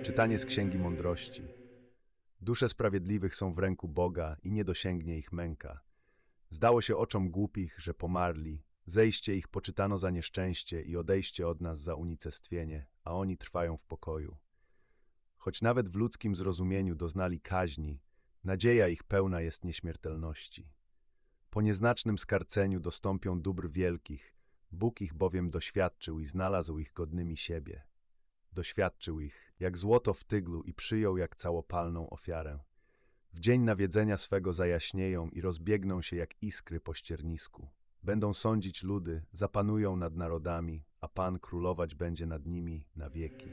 Czytanie z Księgi Mądrości. Dusze sprawiedliwych są w ręku Boga i nie dosięgnie ich męka. Zdało się oczom głupich, że pomarli. Zejście ich poczytano za nieszczęście i odejście od nas za unicestwienie, a oni trwają w pokoju. Choć nawet w ludzkim zrozumieniu doznali kaźni, nadzieja ich pełna jest nieśmiertelności. Po nieznacznym skarceniu dostąpią dóbr wielkich, Bóg ich bowiem doświadczył i znalazł ich godnymi siebie. Doświadczył ich, jak złoto w tyglu i przyjął jak całopalną ofiarę. W dzień nawiedzenia swego zajaśnieją i rozbiegną się jak iskry po ściernisku. Będą sądzić ludy, zapanują nad narodami, a Pan królować będzie nad nimi na wieki.